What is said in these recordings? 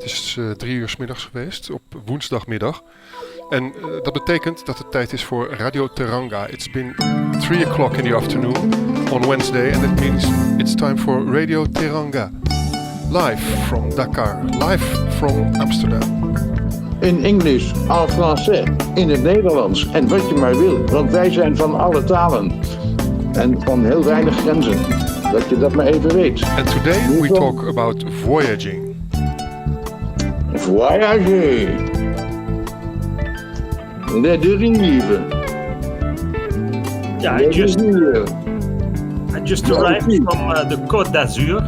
Het is 3 uur 's middags geweest op woensdagmiddag. En dat betekent dat het tijd is voor Radio Teranga. It's been 3 o'clock in the afternoon on Wednesday, and that means it's time for Radio Teranga. Live from Dakar, live from Amsterdam. In Engels, en français, in het Nederlands en wat je maar wil. Want wij zijn van alle talen en van heel weinig grenzen. Dat je dat maar even weet. And today we talk about voyaging. Voyager. Les dérives. Yeah, I just arrived from the Côte d'Azur,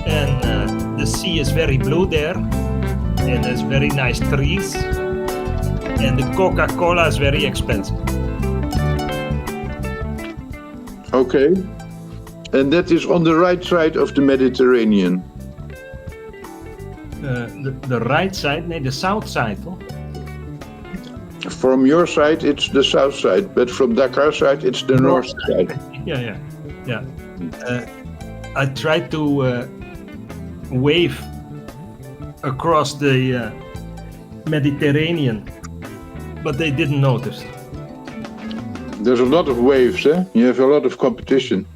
and the sea is very blue there, and there's very nice trees, and the Coca-Cola is very expensive. Okay. And that is on the right side of the Mediterranean. The right side? No, the south side. Huh? From your side, it's the south side, but from Dakar side, it's the north side. Yeah. I tried to wave across the Mediterranean, but they didn't notice. There's a lot of waves, eh? You have a lot of competition.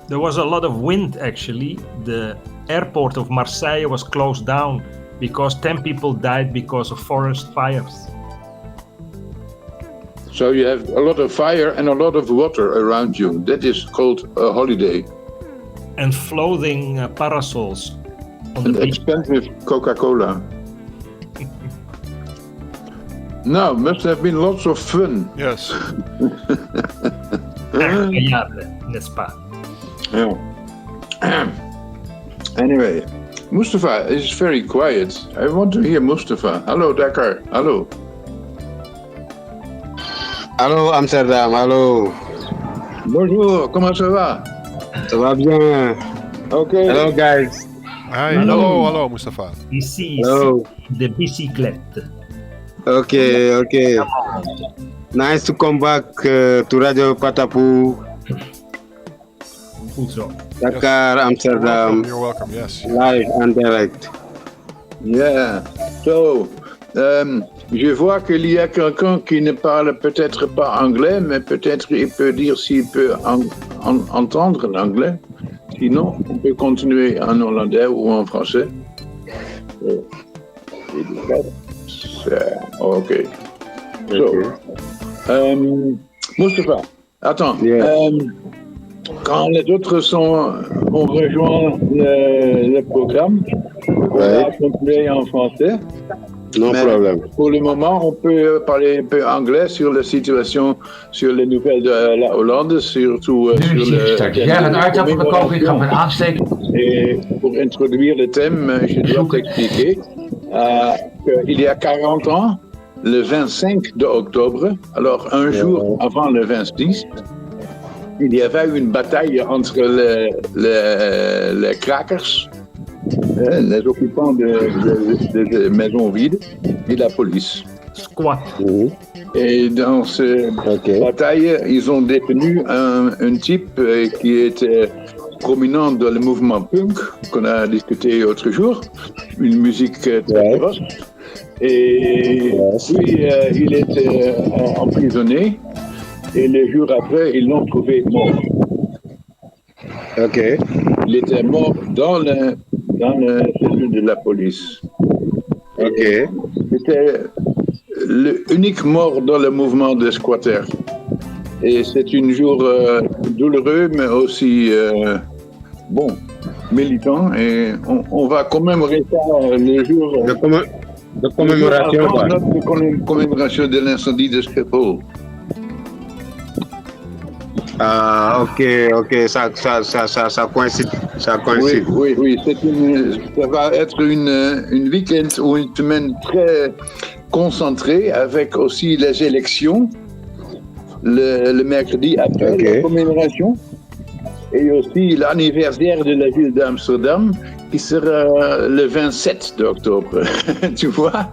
There was a lot of wind, actually. The airport of Marseille was closed down because 10 people died because of forest fires. So you have a lot of fire and a lot of water around you. That is called a holiday. And floating parasols on and the beach. Expensive Coca-Cola. Now, must have been lots of fun. Yes. Incroyable, n'est-ce pas? Yeah. Anyway, Mustafa is very quiet. I want to hear Mustafa. Hello, Dakar. Hello. Allô Amsterdam, allô. Bonjour, comment ça va? Ça va bien. Okay. Hello guys. Hi, hello Mustafa. Ici, Hello. de bicyclette. Okay. Nice to come back to Radio Patapu. Goed zo. Dakar, Yes. Amsterdam. You're welcome, yes. Live and direct. Yeah. So, je vois qu'il y a quelqu'un qui ne parle peut-être pas anglais, mais peut-être il peut dire s'il peut entendre l'anglais. Sinon, on peut continuer en hollandais ou en français. Ok. So, Mustafa, attends. Yeah. Quand les autres ont rejoint le programme, on va continuer en français. No Mais problem. pour le moment, on peut parler un peu anglais sur la situation, sur les nouvelles de la Hollande, surtout sur le... Ja, een aardappelverkoop, ik ga mijn aansteken. Et pour introduire le thème, je dois t'expliquer qu'il y a 40 ans, le 25 octobre, alors un jour avant le 26, il y avait une bataille entre les crackers, les occupants de maisons vides, et la police. Squat. Et dans cette bataille, ils ont détenu un type qui était prominent dans le mouvement punk, qu'on a discuté l'autre jour, une musique très féroce. Et puis, il était emprisonné, et le jour après, ils l'ont trouvé mort. Ok. Il était mort dans le cellule de la police. Ok. C'était l'unique mort dans le mouvement des squatters. Et c'est un jour douloureux, mais aussi militant. Et on va commémorer ça le jour de commémoration. Notre commémoration de l'incendie de Schiphol. Ah, ok, ça coïncide. Oui, ça va être une week-end ou une semaine très concentrée avec aussi les élections le mercredi après la commémoration et aussi l'anniversaire de la ville d'Amsterdam qui sera le 27 octobre. Tu vois?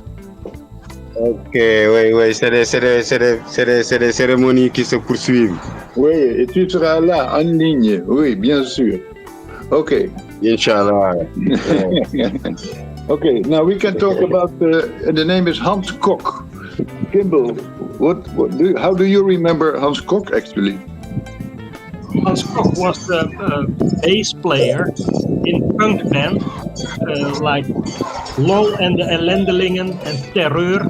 Ok, oui, c'est des cérémonies qui se poursuivent. Oui, et tu seras là en ligne, oui, bien sûr. Ok. Inch'Allah. Okay, now we can talk about the name is Hans Kok. Kimball, how do you remember Hans Kok actually? Hans Kok was a bass player in punk band like Lol and the Ellendelingen and Terreur.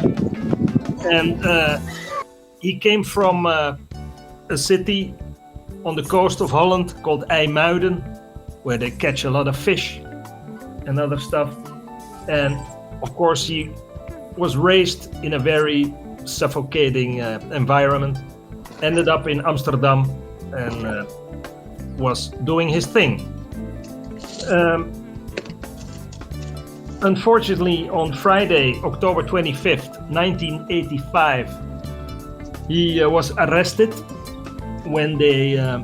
And he came from a city on the coast of Holland called IJmuiden, where they catch a lot of fish and other stuff. And of course he was raised in a very suffocating environment, ended up in Amsterdam and was doing his thing. Unfortunately, on Friday, October 25th, 1985, he was arrested when the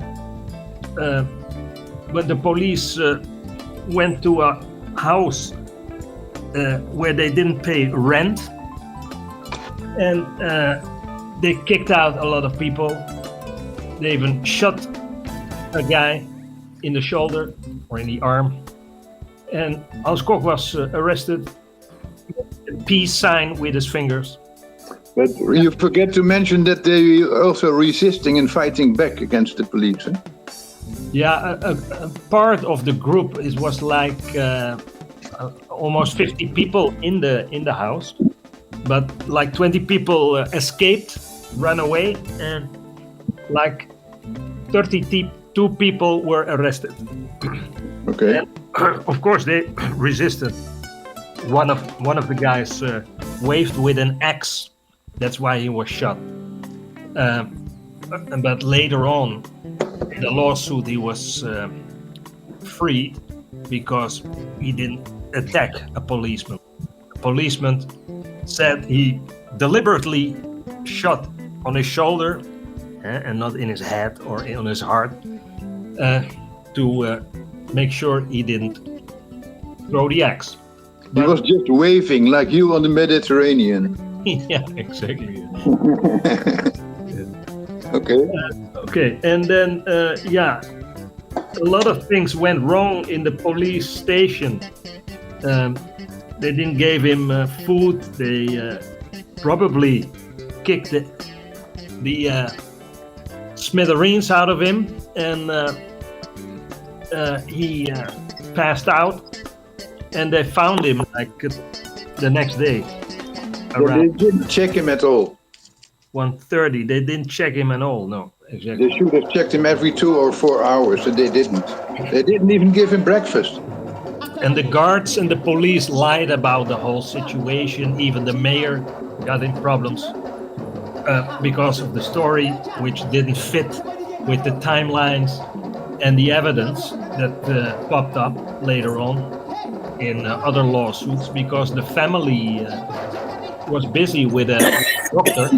police went to a house where they didn't pay rent, and they kicked out a lot of people. They even shot a guy in the shoulder or in the arm. And Hans Kok was arrested, a peace sign with his fingers. But you forget to mention that they were also resisting and fighting back against the police. Eh? Yeah, a part of the group was like almost 50 people in the house, but like 20 people escaped, ran away, and like 32 people were arrested. Okay. And, of course, they resisted. One of the guys waved with an axe. That's why he was shot. But later on, in the lawsuit, he was freed because he didn't attack a policeman. The policeman said he deliberately shot on his shoulder and not in his head or on his heart to make sure he didn't throw the axe. He was just waving like you on the Mediterranean. Yeah, exactly. Okay. Okay, and then a lot of things went wrong in the police station. They didn't give him food. They probably kicked the smithereens out of him, and he passed out. And they found him like the next day. They didn't check him at all. 1:30. They didn't check him at all. No, exactly. They should have checked him every 2 or 4 hours, and they didn't. They didn't even give him breakfast. And the guards and the police lied about the whole situation. Even the mayor got in problems because of the story, which didn't fit with the timelines and the evidence that popped up later on in other lawsuits, because the family was busy with a doctor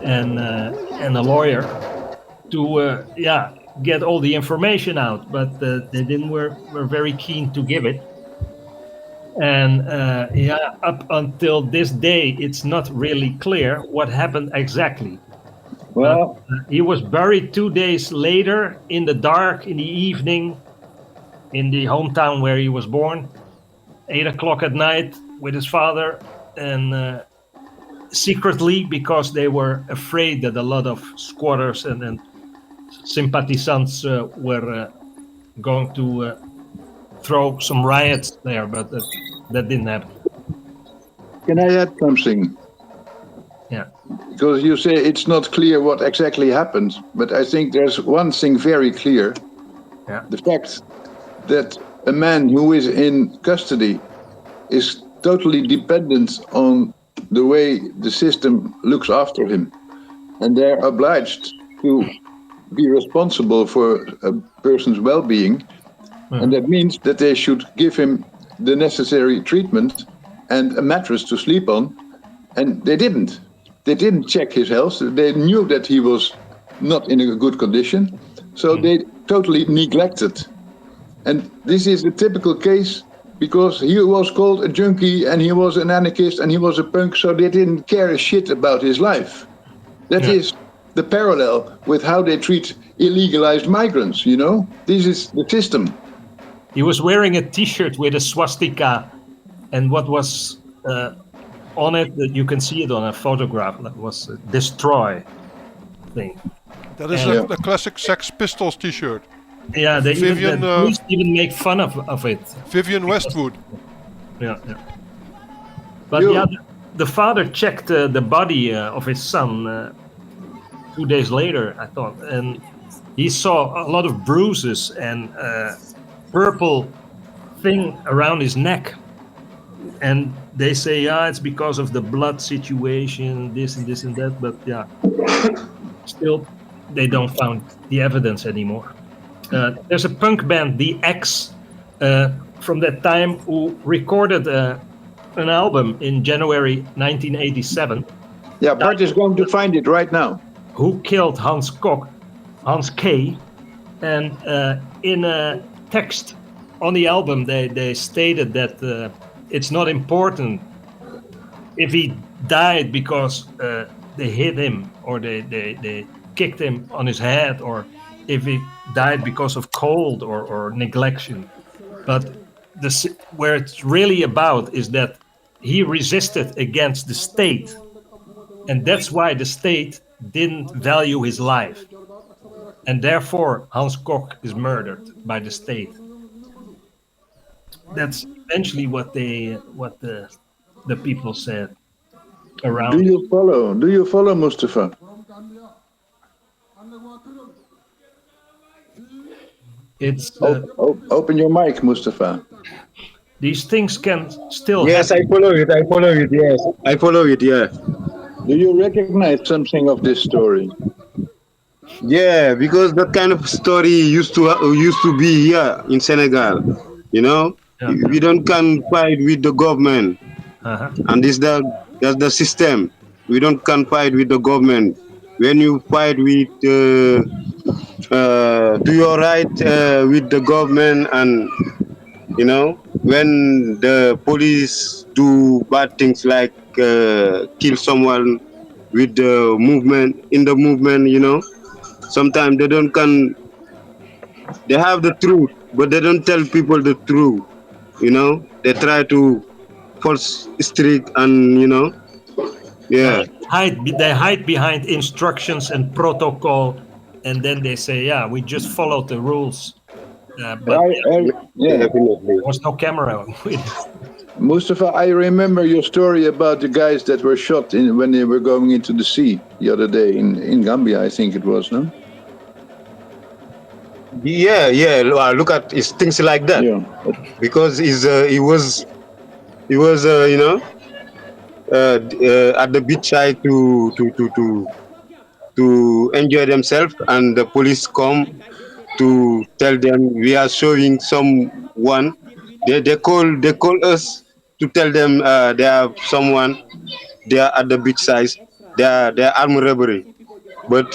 and a lawyer to get all the information out, but they didn't were very keen to give it. And up until this day, it's not really clear what happened exactly. Well, he was buried 2 days later in the dark, in the evening, in the hometown where he was born, 8 o'clock at night with his father, and secretly, because they were afraid that a lot of squatters and sympathizants were going to throw some riots there, but that didn't happen. can I add something? Yeah. Because you say it's not clear what exactly happened, but I think there's one thing very clear. Yeah. The fact that a man who is in custody is totally dependent on the way the system looks after him. And they're obliged to be responsible for a person's well-being. Mm-hmm. And that means that they should give him the necessary treatment and a mattress to sleep on. And they didn't. They didn't check his health. They knew that he was not in a good condition. So they totally neglected. And this is a typical case because he was called a junkie and he was an anarchist and he was a punk, so they didn't care a shit about his life. That is the parallel with how they treat illegalized migrants, you know? This is the system. He was wearing a t-shirt with a swastika and what was on it, that you can see it on a photograph, that was a destroy thing. That is a classic Sex Pistols T-shirt. Yeah, the police even make fun of it. Vivian Westwood. Yeah. But the father checked the body of his son 2 days later, I thought, and he saw a lot of bruises and purple thing around his neck. And they say, it's because of the blood situation, this and this and that. But still, they don't find the evidence anymore. There's a punk band, The X, from that time, who recorded an album in January 1987. Yeah, Bart is going to find it right now. Who killed Hans K. And in a text on the album, they stated that it's not important if he died because they hit him or they kicked him on his head, or if he died because of cold or neglection. But where it's really about is that he resisted against the state, and that's why the state didn't value his life, and therefore Hans Kok is murdered by the state. That's eventually what the people said around. Do you follow Mustafa? It's open your mic, Mustafa. These things can still. Yes, happen. I follow it. Yes, I follow it. Yeah. Do you recognize something of this story? Yeah, because that kind of story used to be here in Senegal. You know, we don't can fight with the government, and that's the system. We don't can fight with the government. When you fight with do your right with the government, and you know, when the police do bad things like kill someone with the movement, you know, sometimes they don't can. They have the truth, but they don't tell people the truth. You know, they try to false streak, and you know, They hide behind instructions and protocol, and then they say, we just followed the rules. But definitely. there was no camera. Mustafa, I remember your story about the guys that were shot when they were going into the sea the other day in Gambia, I think it was, no? Yeah. Look at things like that. Yeah. Because he was you know, at the beach side to enjoy themselves, and the police come to tell them we are showing someone. They call us to tell them they have someone. They are at the beach side. They are armed robbery, but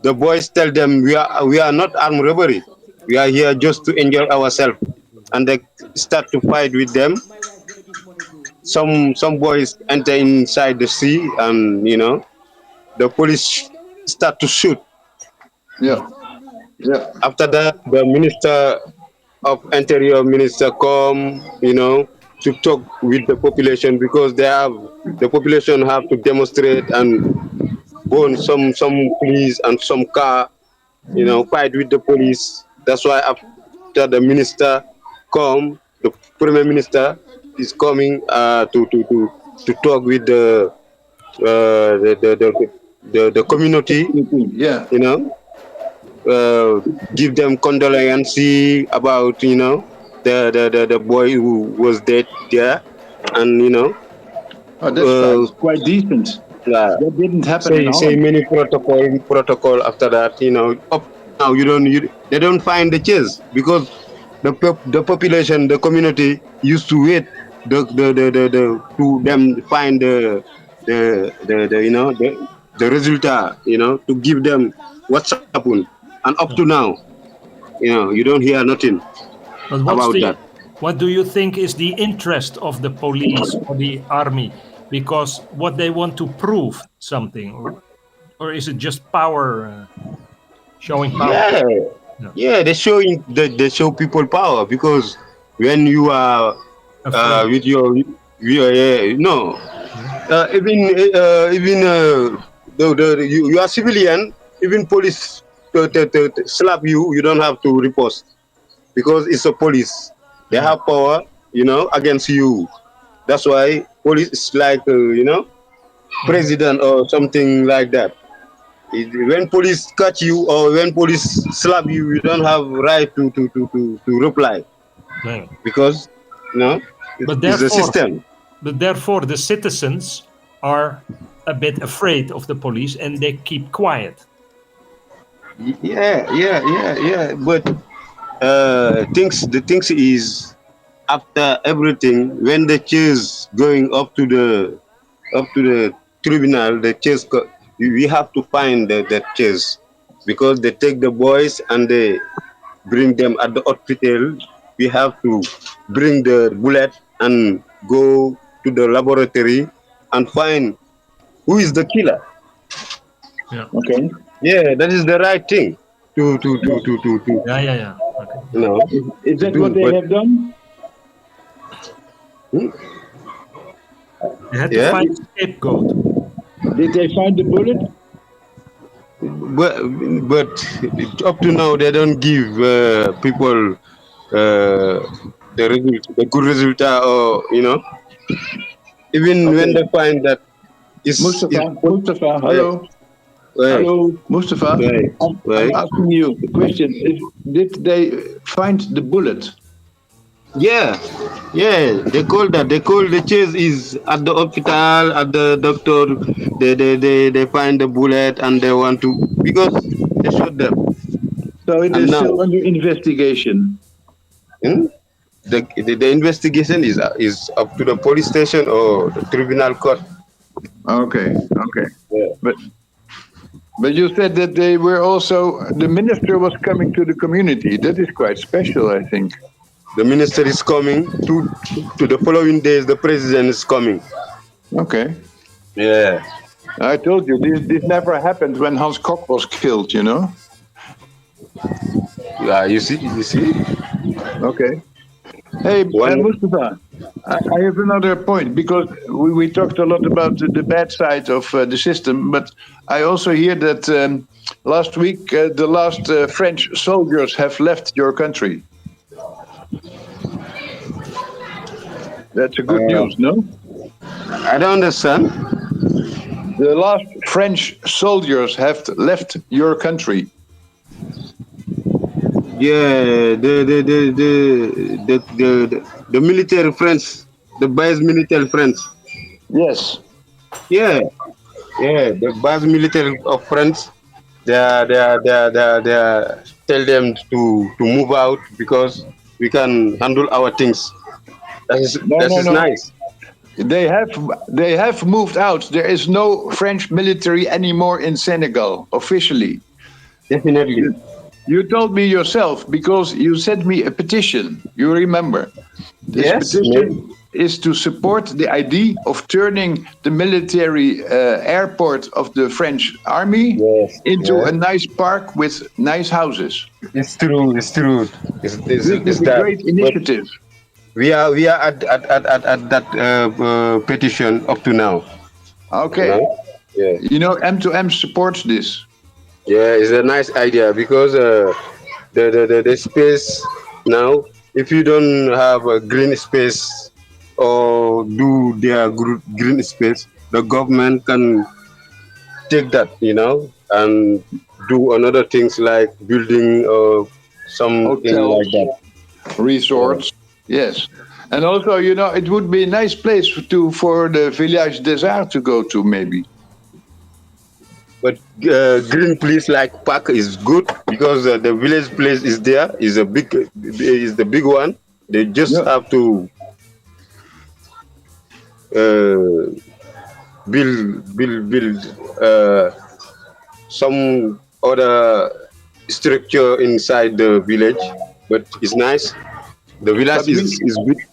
the boys tell them we are not armed robbery. We are here just to enjoy ourselves, and they start to fight with them. Some boys enter inside the sea, and you know, the police start to shoot. Yeah. After that, the Minister of Interior come, you know, to talk with the population, because the population have to demonstrate and burn some police and some car, you know, fight with the police. That's why after the minister come, the Prime Minister is coming to talk with the community. Yeah. You know, give them condolences about, you know, the boy who was dead there, and you know. Oh, that's quite decent. Yeah. That didn't happen. Say many protocol after that. You know, up now they don't find the chase, because the population, the community used to wait to them find the you know, the result, you know, to give them what's happened, and up to now, you know, you don't hear nothing about that. What do you think is the interest of the police or the army? Because what they want to prove something, or is it just power, showing power? Yeah, they show people power, because when you are with your no. You are civilian. Even police to slap you, you don't have to riposte because it's a police. They have power, against you. That's why police is like president or something like that. When police catch you or when police slap you, you don't have right to reply because it's the system. But therefore, the citizens are a bit afraid of the police and they keep quiet. Yeah. But the things is after everything, when the case going up to the tribunal, the case we have to find that case because they take the boys and they bring them at the hospital. We have to bring the bullet and go to the laboratory and find who is the killer. Yeah. Okay. Yeah, that is the right thing to. Yeah. Okay. Is that what they have done? They had to find a scapegoat. Did they find the bullet? But up to now they don't give people the good result or even when they find that it's Mustafa, hello. Right. Hello, Mustafa. Right. I'm asking you the question: did they find the bullet? Yeah. They call the chase is at the hospital, at the doctor. They find the bullet and they want to because they shot them. So it is still under investigation. The investigation is up to the police station or the tribunal court. Okay. Yeah. But you said that they were also the minister was coming to the community. That is quite special, I think. The minister is coming to the following days. The president is coming. Okay. Yeah. I told you this never happened when Hans Kok was killed. Yeah. You see. Okay. Hey, Mustafa, I have another point because we talked a lot about the bad side of the system, but I also hear that last week the last French soldiers have left your country. That's a good news, no? I don't understand. The last French soldiers have left your country. Yeah, the military friends, the base military friends. Yes. Yeah, the base military of friends. They tell them to move out because we can handle our things. That is nice. They have moved out. There is no French military anymore in Senegal officially. Definitely. You told me yourself because you sent me a petition. You remember? This petition is to support the idea of turning the military airport of the French army into a nice park with nice houses. It's true. It's a great initiative. We are at that petition up to now. Okay. M2M supports this. Yeah, it's a nice idea because the space now, if you don't have a green space or do their green space, the government can take that, and do another things like building or something like that. Resorts, yes. And also, it would be a nice place for the Village des Arts to go to, maybe. But green place like park is good because the village place is there. Is the big one. They just have to build some other structure inside the village. But it's nice. The village is big.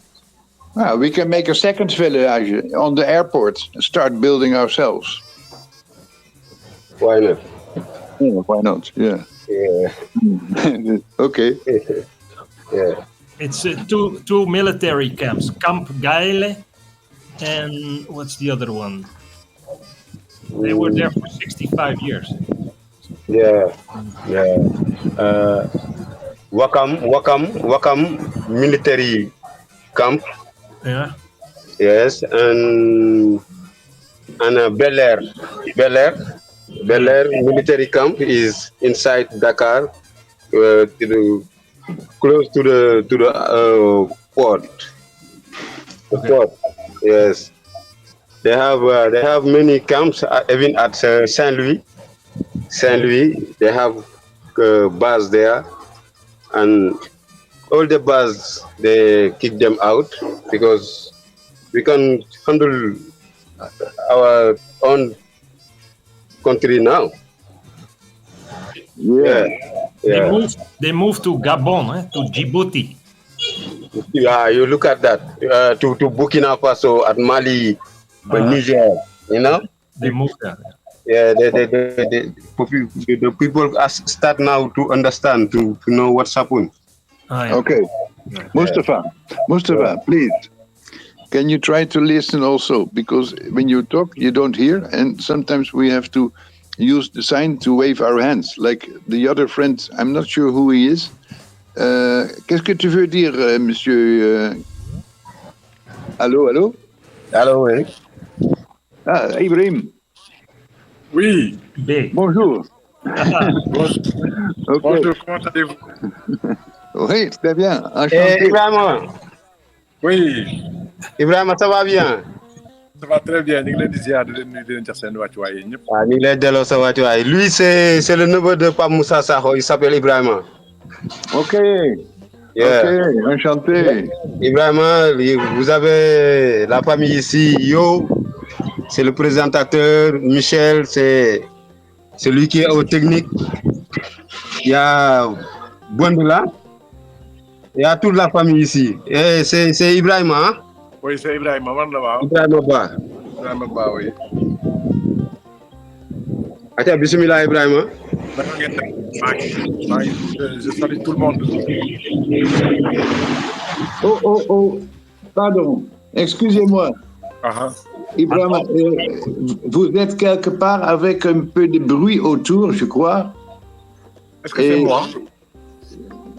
We can make a second village on the airport and start building ourselves. Why not? Yeah, why not? Yeah. Yeah. Okay. Yeah. It's two military camps, Kamp Gaile and what's the other one? They were there for 65 years. Yeah. Ouakam military camp. Yeah. Yes, and Bel Air military camp is inside Dakar, close to the port. The port. Yes, they have many camps, even at Saint Louis. They have bars there, and all the bars they kick them out because we can handle our own country now. Yeah. They moved to Gabon, to Djibouti. Yeah, you look at that. To Burkina Faso, at Mali, Niger. You know. They moved there. Yeah, the people start now to understand, to know what's happened. Yeah. Okay, Mustafa, please. Can you try to listen also? Because when you talk, you don't hear, and sometimes we have to use the sign to wave our hands. Like the other friend, I'm not sure who he is. Qu'est-ce que tu veux dire, monsieur? Allô? Allô, oui. Ah, Ibrahim. Oui. Bonjour. Okay. Bonjour, comment allez-vous? Oui, très bien. Enchanté. Ibrahima. Oui. Ibrahima, ça va bien? Ça va très bien. Ñu ngi leen di ziar di leen nuyu di leen jox seen wàccuwaay yi ñëpp. Ah, ñu ngi lay delloo sa wàccuwaay. Lui, c'est le neveu de Pape Moussa Sakho. Il s'appelle Ibrahima. Ok. Yeah. Ok, enchanté. Ibrahima, vous avez la famille ici. Yo, c'est le présentateur. Michel, c'est celui qui est aux techniques. Il y a Bondela. Il y a toute la famille ici. Et c'est Ibrahima, hein? Oui, c'est Ibrahima, man la waaw. Ibrahima Ba. Ibrahima Ba, oui. Atia, bismillah Ibrahima. Naka ngeen def? Je salue tout le monde. Oh, pardon, excusez-moi. Ibrahima, vous êtes quelque part avec un peu de bruit autour, je crois. Est-ce que c'est moi?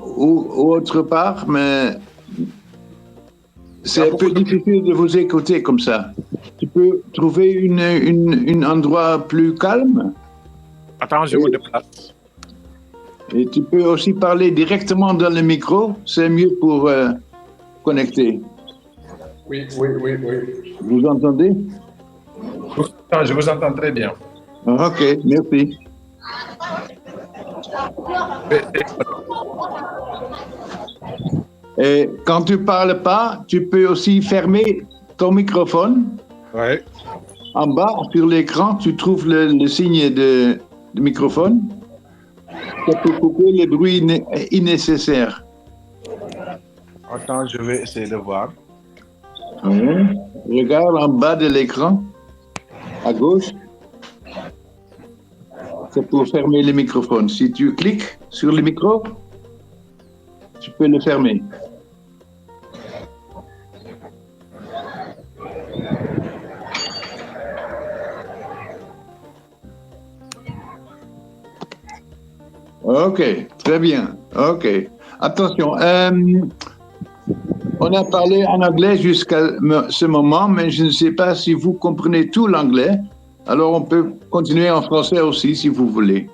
Ou autre part, mais c'est un peu difficile de vous écouter comme ça. Tu peux trouver un endroit plus calme? Attends, je me déplace. Et tu peux aussi parler directement dans le micro, c'est mieux pour connecter. Oui. Vous entendez? Je vous entends très bien. Ok, merci. Et quand tu parles pas, tu peux aussi fermer ton microphone. Oui. En bas, sur l'écran, tu trouves le signe de microphone. Ça peut couper les bruits innécessaires. Attends, je vais essayer de voir. Regarde en bas de l'écran, à gauche. C'est pour fermer le microphone. Si tu cliques sur le micro, tu peux le fermer. Ok, très bien. Ok. Attention, on a parlé en anglais jusqu'à ce moment, mais je ne sais pas si vous comprenez tout l'anglais. Alors on peut continuer en français aussi si vous voulez.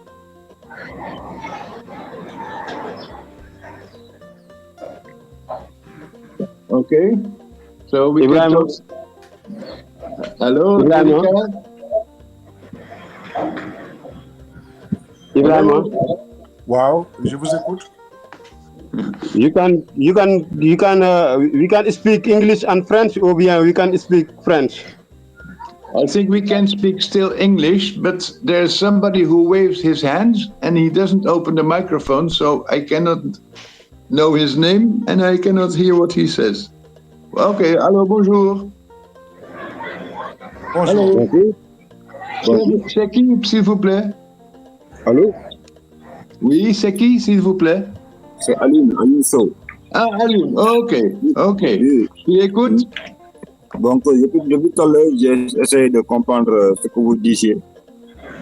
Ok. So we can talk. Hello, Ibrahima. Wow, je vous écoute. We can speak English and French, or bien we can speak French. I think we can speak still English, but there's somebody who waves his hands and he doesn't open the microphone, so I cannot know his name and I cannot hear what he says. Okay, hello, bonjour. Bonjour. C'est qui, s'il vous plaît? Allô? Oui, c'est qui, s'il vous plaît? C'est Aline Sow. Ah, Alioune, ok. Tu écoutes? Donc, depuis tout à l'heure, j'essaie de comprendre ce que vous disiez.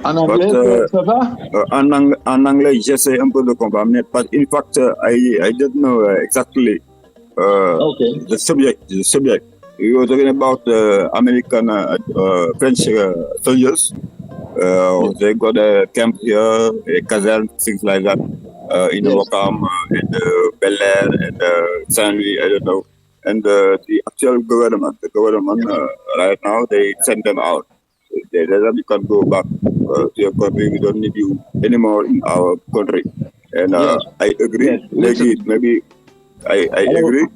En anglais, ça va? En anglais, j'essaie un peu de comprendre, but in fact, I don't know exactly the subject. You were talking about American French soldiers. They got a camp here, a caserne, things like that, in Ouakam, and Bel Air, and Saint-Louis, I don't know. And the actual government, right now, they send them out. They tell them you can go back to your country. We don't need you anymore in our country. And I agree. Yes. Maybe I agree.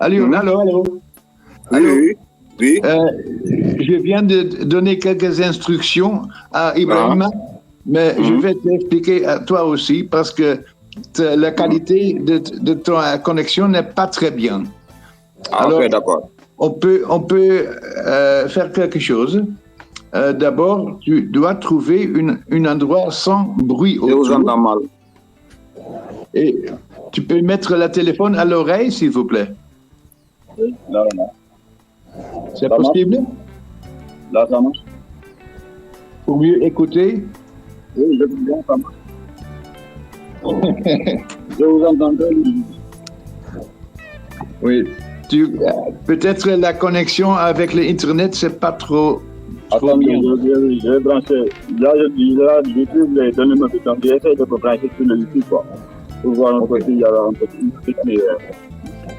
Alioune, allô. Oui. Je viens de donner quelques instructions à Ibrahima, mais je vais t'expliquer à toi aussi parce que la qualité de ta connexion n'est pas très bien. Alors, ok, d'accord. On peut faire quelque chose. D'abord, tu dois trouver un endroit sans bruit autour. Je vous entends mal. Et tu peux mettre le téléphone à l'oreille, s'il vous plaît. Oui, là. C'est possible? Là, ça marche. Pour mieux écouter? Oui, je vous entends, ça marche. Je vous entends très bien. Oui. Peut-être la connexion avec l'Internet, c'est pas trop Attendez, bien. je vais brancher. Là, YouTube, les données me font. J'essaie de me brancher sur le YouTube, quoi. Pour voir un peu s'il y a un peu plus. Mais,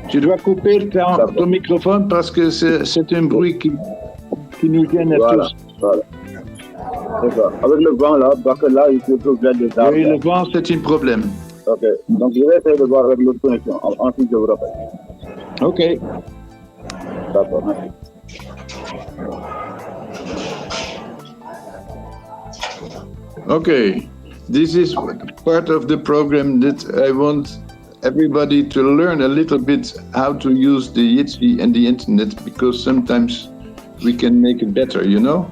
Tu dois couper ton microphone parce que c'est un bruit qui nous gêne à tous. Voilà. C'est ça. Avec le vent là, parce que là, il faut trouver des arbres. Oui, le vent, c'est un problème. Ok. Donc, je vais essayer de voir avec l'autre connexion. Ensuite, je vous rappelle. Ok. D'accord, merci. Okay, this is part of the program that I want everybody to learn a little bit how to use the Jitsi and the internet, because sometimes we can make it better, you know?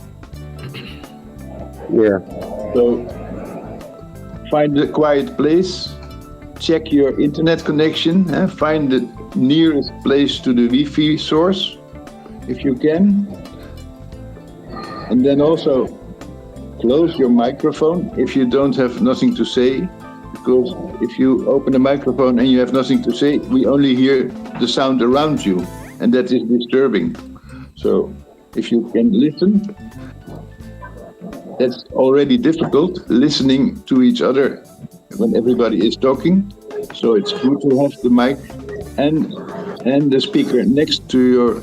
Yeah. So find a quiet place, check your internet connection, find the nearest place to the Wi-Fi source, if you can. And then also close your microphone if you don't have nothing to say, because if you open the microphone and you have nothing to say, we only hear the sound around you, and that is disturbing. So if you can listen, that's already difficult, listening to each other when everybody is talking. So it's good to have the mic and the speaker next to your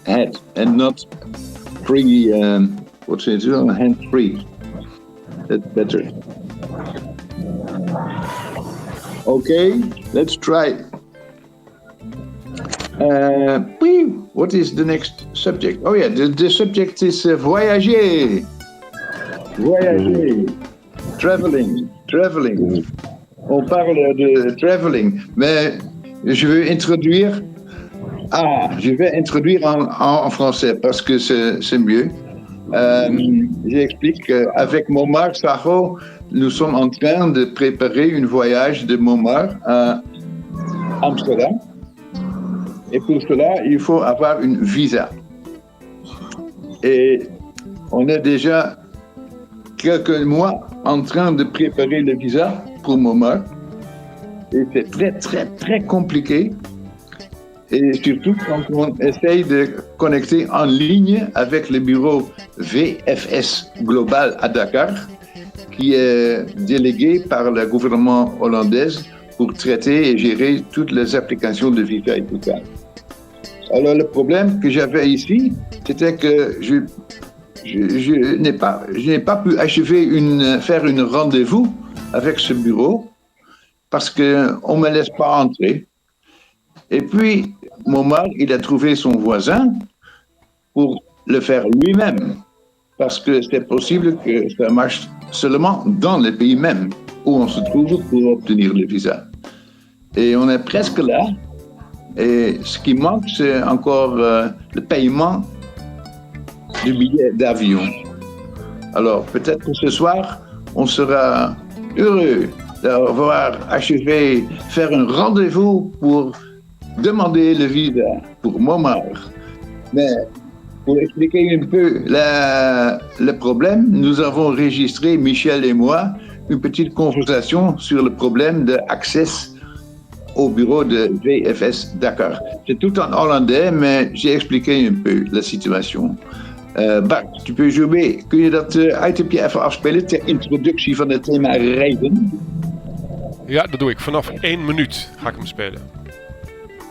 head and not hands-free. That's better. Okay, let's try. What is the next subject? Oh yeah, the subject is voyager. Voyager. Traveling. On parle de traveling, mais je vais introduire en français parce que c'est mieux. J'explique qu'avec Montmartre, Sera, nous sommes en train de préparer un voyage de Montmartre à Amsterdam. Et pour cela, il faut avoir un visa. Et on est déjà quelques mois en train de préparer le visa pour Montmartre. Et c'est très, très, très compliqué. Et surtout quand on essaye de connecter en ligne avec le bureau VFS Global à Dakar, qui est délégué par le gouvernement hollandais pour traiter et gérer toutes les applications de visa et tout ça. Alors le problème que j'avais ici, c'était que je n'ai pas pu faire un rendez-vous avec ce bureau parce qu'on ne me laisse pas entrer. Et puis, Montmartre, il a trouvé son voisin pour le faire lui-même, parce que c'est possible que ça marche seulement dans le pays même où on se trouve pour obtenir le visa. Et on est presque là, et ce qui manque, c'est encore le paiement du billet d'avion. Alors, peut-être que ce soir, on sera heureux d'avoir achevé faire un rendez-vous pour demander le visa pour Montmartre. Mais pour expliquer un peu le problème, nous avons enregistré, Michel et moi, une petite conversation sur le problème d'accès au bureau de VFS Dakar. C'est tout en hollandais, mais j'ai expliqué un peu la situation. Bart, tu peux jouer. Kun je dat itempje even afspelen ter introductie van het thema rijden? Ja, dat doe ik. Vanaf 1 minuut ga ik hem spelen.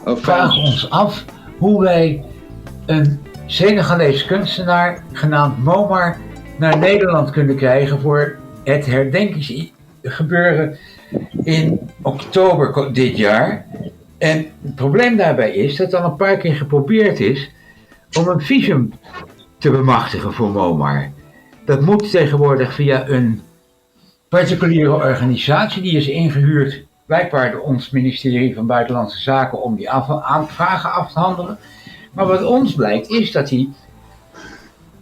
We vragen ons af hoe wij een Senegalese kunstenaar genaamd Momar naar Nederland kunnen krijgen voor het herdenkingsgebeuren in oktober dit jaar. En het probleem daarbij is dat al een paar keer geprobeerd is om een visum te bemachtigen voor Momar. Dat moet tegenwoordig via een particuliere organisatie, die is ingehuurd, blijkbaar door ons ministerie van Buitenlandse Zaken, om die aanvragen af te handelen. Maar wat ons blijkt is dat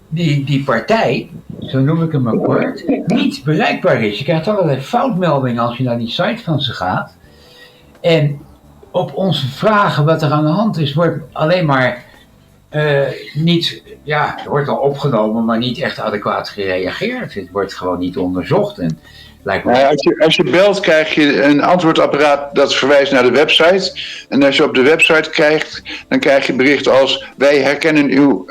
die partij, zo noem ik hem maar kort, niet bereikbaar is. Je krijgt allerlei foutmeldingen als je naar die site van ze gaat. En op onze vragen wat er aan de hand is, wordt alleen maar niet, ja, er wordt al opgenomen, maar niet echt adequaat gereageerd. Het wordt gewoon niet onderzocht. En als je belt, krijg je een antwoordapparaat dat verwijst naar de website. En als je op de website krijgt, dan krijg je berichten als: wij herkennen uw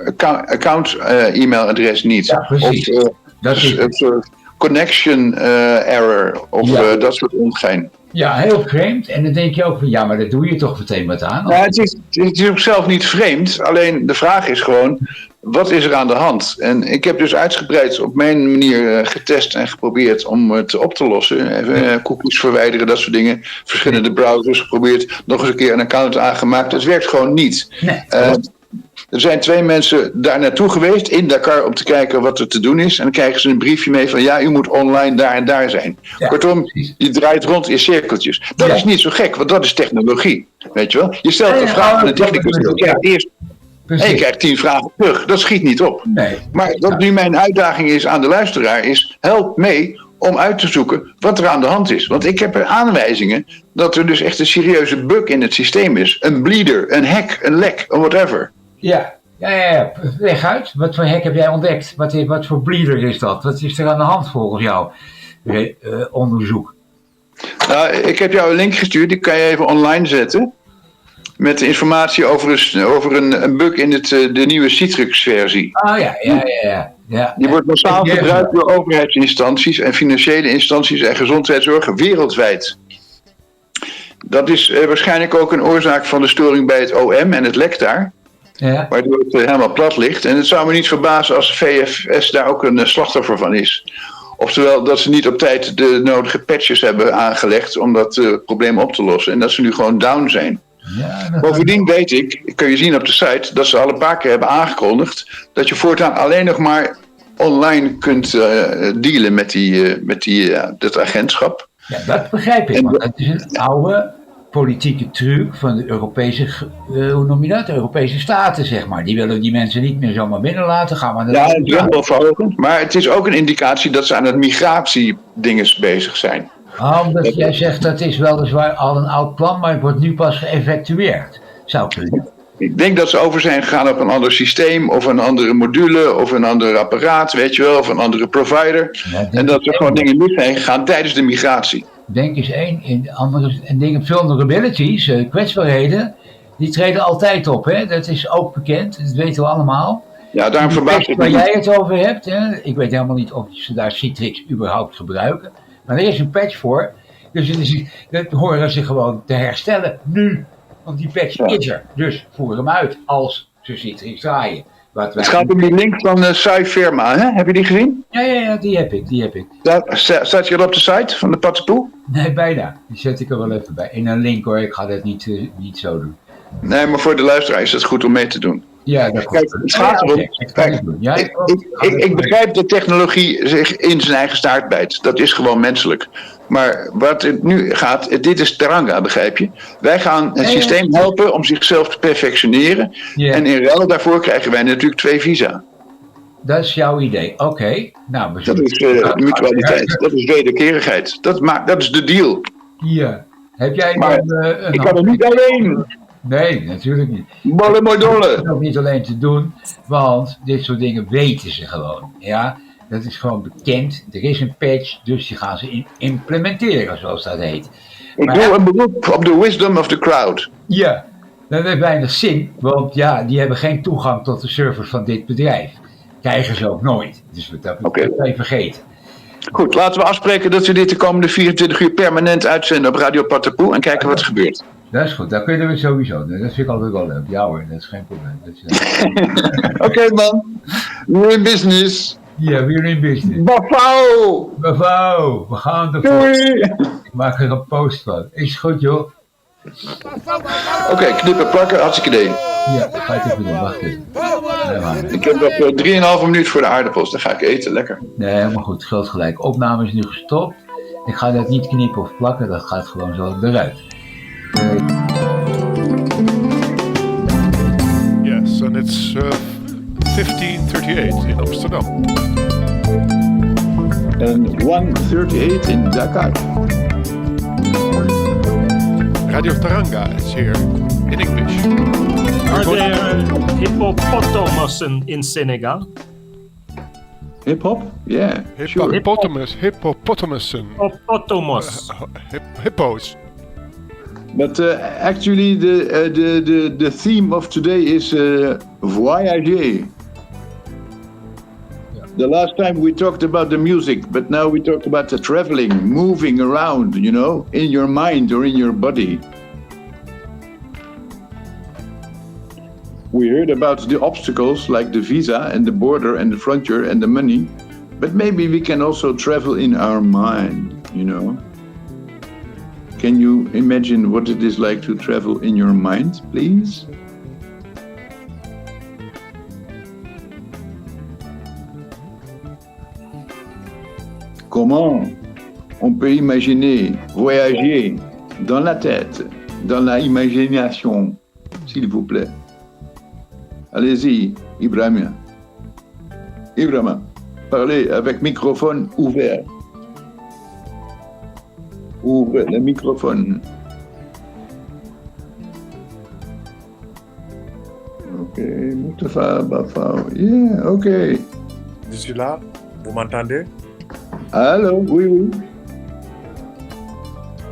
account-e-mailadres niet. Ja, precies. Of dat is een soort connection error. Of dat soort ongein. Ja, heel vreemd. En dan denk je ook van, ja, maar daar doe je toch meteen wat aan? Ja, het is op zichzelf niet vreemd. Alleen de vraag is gewoon, wat is er aan de hand? En ik heb dus uitgebreid op mijn manier getest en geprobeerd om het op te lossen. Even cookies verwijderen, dat soort dingen. Verschillende browsers geprobeerd. Nog eens een keer een account aangemaakt. Het werkt gewoon niet. Nee. Er zijn 2 mensen daar naartoe geweest in Dakar om te kijken wat er te doen is. En dan krijgen ze een briefje mee van ja, u moet online daar en daar zijn. Ja, kortom, je draait rond in cirkeltjes. Dat is niet zo gek, want dat is technologie. Weet je wel? Je stelt een vraag aan de technicus en je krijgt 10 vragen terug. Dat schiet niet op. Nee. Maar wat nu mijn uitdaging is aan de luisteraar is, help mee om uit te zoeken wat er aan de hand is. Want ik heb er aanwijzingen dat er dus echt een serieuze bug in het systeem is. Een bleeder, een hack, een lek, whatever. Ja. Leg uit. Wat voor hek heb jij ontdekt? Wat voor bleeder is dat? Wat is er aan de hand volgens jouw onderzoek? Nou, ik heb jou een link gestuurd. Die kan je even online zetten. Met informatie over een bug in de nieuwe Citrix-versie. Oh ja. Die wordt massaal gebruikt door overheidsinstanties en financiële instanties en gezondheidszorg wereldwijd. Dat is waarschijnlijk ook een oorzaak van de storing bij het OM en het lek daar. Ja. Waardoor het helemaal plat ligt. En het zou me niet verbazen als VFS daar ook een slachtoffer van is. Oftewel dat ze niet op tijd de nodige patches hebben aangelegd om dat probleem op te lossen. En dat ze nu gewoon down zijn. Ja, bovendien weet ik, kun je zien op de site, dat ze al een paar keer hebben aangekondigd dat je voortaan alleen nog maar online kunt dealen met dat agentschap. Ja, dat begrijp ik, want dat is een oude politieke truc van de Europese, de Europese staten, zeg maar. Die willen die mensen niet meer zomaar binnen laten gaan. Ja, het is wel verhogen, maar het is ook een indicatie dat ze aan het migratiedinges bezig zijn. Omdat jij zegt dat is weliswaar al een oud plan, maar het wordt nu pas geëffectueerd. Zou kunnen. Ik denk dat ze over zijn gegaan op een ander systeem, of een andere module, of een ander apparaat, weet je wel, of een andere provider. Ja, en dat er gewoon dingen mis zijn gegaan tijdens de migratie. Denk eens één. En dingen vulnerabilities, kwetsbaarheden, die treden altijd op. Hè? Dat is ook bekend, dat weten we allemaal. Ja, daarom verbaast het waar jij het over hebt, hè? Ik weet helemaal niet of ze daar Citrix überhaupt gebruiken. Maar er is een patch voor. Dus dat horen ze gewoon te herstellen nu. Want die patch is er. Dus voer hem uit als ze Citrix draaien. Het gaat om die link van Firma, hè? Heb je die gezien? Ja, die heb ik. Staat je al op de site van de Pattenpoel? Nee, bijna. Die zet ik er wel even bij. In een link hoor, ik ga dat niet zo doen. Nee, maar voor de luisteraar is het goed om mee te doen. Ja, dat kijk, het gaat erom. Ik begrijp dat technologie zich in zijn eigen staart bijt. Dat is gewoon menselijk. Maar wat het nu gaat, dit is Teranga, begrijp je? Wij gaan het systeem helpen om zichzelf te perfectioneren. Ja. En in ruil daarvoor krijgen wij natuurlijk 2 visa. Dat is jouw idee. Oké. Nou, dat is mutualiteit. Dat is wederkerigheid. Dat is de deal. Ja. Heb jij maar dan, ik kan er niet alleen. Nee, natuurlijk niet. Bolle mooi dolle. Dat is ook niet alleen te doen, want dit soort dingen weten ze gewoon. Ja, dat is gewoon bekend. Er is een patch, dus die gaan ze implementeren, zoals dat heet. Ik doe een beroep op de wisdom of the crowd. Ja, dat heeft weinig zin, want ja, die hebben geen toegang tot de servers van dit bedrijf. Krijgen ze ook nooit. Dus dat moet je even vergeten. Goed, laten we afspreken dat we dit de komende 24 uur permanent uitzenden op Radio Patapoe en kijken wat er gebeurt. Dat is goed, dat kunnen we sowieso doen. Dat vind ik altijd wel leuk. Ja hoor, dat is geen probleem. Oké, man. We're in business. Ja, we're in business. Bafau! Bafau, we gaan ervoor. Doei! Ik maak er een post van. Is goed, joh. Oké, knippen, plakken, hartstikke idee. Ja, ga ik even doen. Wacht even. Ik heb nog 3,5 minuut voor de aardappels. Dan ga ik eten, lekker. Nee, helemaal goed. Groot gelijk. Opname is nu gestopt. Ik ga dat niet knippen of plakken. Dat gaat gewoon zo eruit. Yes, and it's 15:38 in Amsterdam. And 1:38 in Dakar. Radio Teranga is here in English. Are there hippopotamussen in Senegal? Hip-hop? Yeah, sure. Hippopotamussen. Hippopotamus. Hippos. But actually the theme of today is voyager. The last time we talked about the music, but now we talk about the traveling, moving around, you know, in your mind or in your body. We heard about the obstacles like the visa and the border and the frontier and the money, but maybe we can also travel in our mind, you know. Can you imagine what it is like to travel in your mind, please? Comment on peut imaginer voyager dans la tête, dans la imagination, s'il vous plaît? Allez-y, Ibrahima. Ibrahima, parlez avec microphone ouvert. Ouvre le microphone. Ok, Mustafa Bafao. Yeah, ok. Je suis là, vous m'entendez? Allô, oui.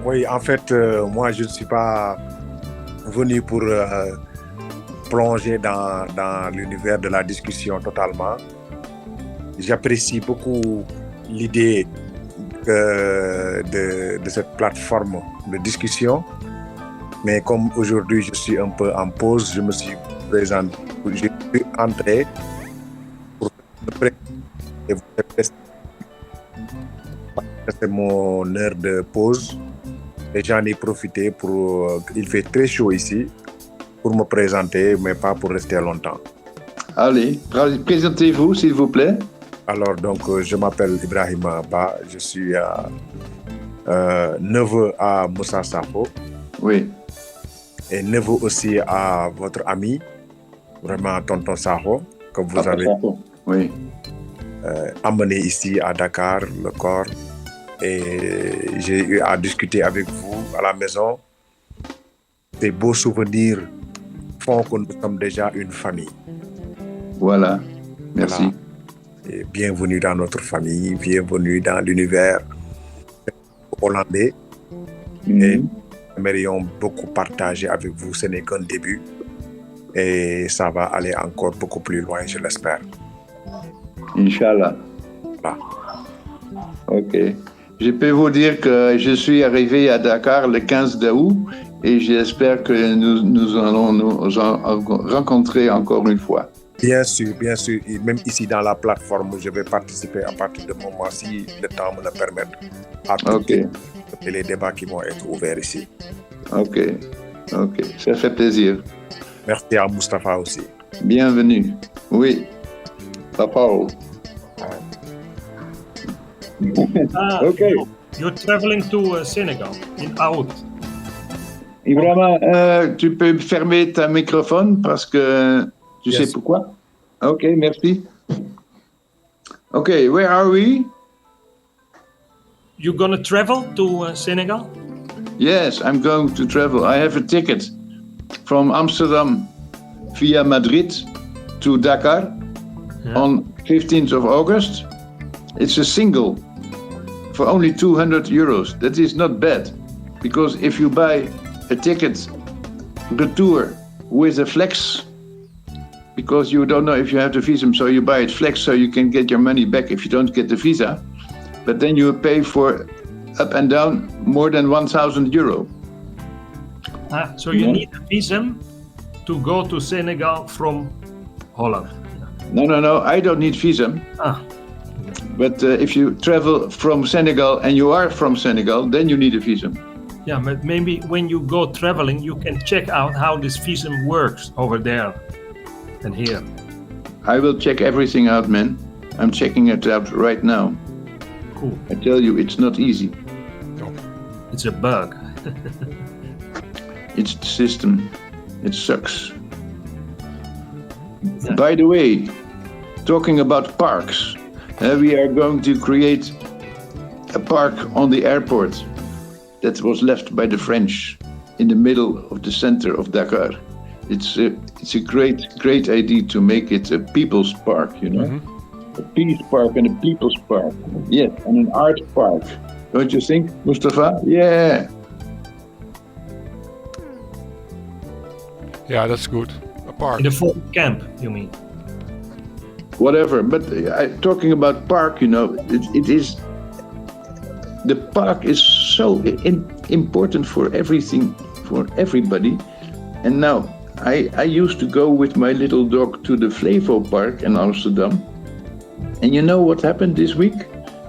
Oui, en fait, moi, je ne suis pas venu pour plonger dans l'univers de la discussion totalement. J'apprécie beaucoup l'idée de cette plateforme de discussion. Mais comme aujourd'hui, je suis un peu en pause, je me suis présenté, je suis entré pour me présenter et vous présenter. C'est mon heure de pause et j'en ai profité pour... il fait très chaud ici pour me présenter, mais pas pour rester longtemps. Allez, présentez-vous s'il vous plaît. Alors donc, je m'appelle Ibrahima Ba, je suis neveu à Moussa Safo. Oui. Et neveu aussi à votre ami, vraiment Tonton Saho, que vous avez oui. Amené ici à Dakar, le corps. Et j'ai eu à discuter avec vous à la maison. Ces beaux souvenirs font que nous sommes déjà une famille. Voilà, merci. Voilà. Et bienvenue dans notre famille, bienvenue dans l'univers hollandais. Et nous aimerions beaucoup partager avec vous, ce n'est qu'un début. Et ça va aller encore beaucoup plus loin, je l'espère. Inch'Allah. Voilà. Ok. Je peux vous dire que je suis arrivé à Dakar le 15 août et j'espère que nous allons nous rencontrer encore une fois. Bien sûr, et même ici dans la plateforme, je vais participer à partir de ce moment si le temps me le permet. À tous les débats qui vont être ouverts ici. Ok, ça fait plaisir. Merci à Mustafa aussi. Bienvenue. Oui, papa. Okay. You're traveling to Senegal, in Oud. Ibrahima, tu peux fermer ta microphone parce que tu sais pourquoi? Ok, merci. Okay, where are we? You gonna travel to Senegal? Yes, I'm going to travel. I have a ticket from Amsterdam via Madrid to Dakar on 15th of August. It's a single for only €200. That is not bad, because if you buy a ticket retour with a flex, because you don't know if you have the visa, so you buy it flex so you can get your money back if you don't get the visa, but then you pay for up and down more than €1,000. So you need a visa to go to Senegal from Holland? No, I don't need visa. But if you travel from Senegal and you are from Senegal, then you need a visa. Yeah, but maybe when you go traveling, you can check out how this visa works over there and here. I will check everything out, man. I'm checking it out right now. Cool. I tell you, it's not easy. No. It's a bug. It's the system. It sucks. Yeah. By the way, talking about parks, we are going to create a park on the airport that was left by the French in the middle of the center of Dakar. It's a great idea to make it a people's park, you know? Mm-hmm. A peace park and a people's park. Yes, and an art park. Don't you think, Mustafa? Yeah. Yeah, that's good. A park. In the fall camp, you mean? Whatever, but talking about park, you know, it is, the park is so important for everything, for everybody. And now, I used to go with my little dog to the Flevo Park in Amsterdam. And you know what happened this week?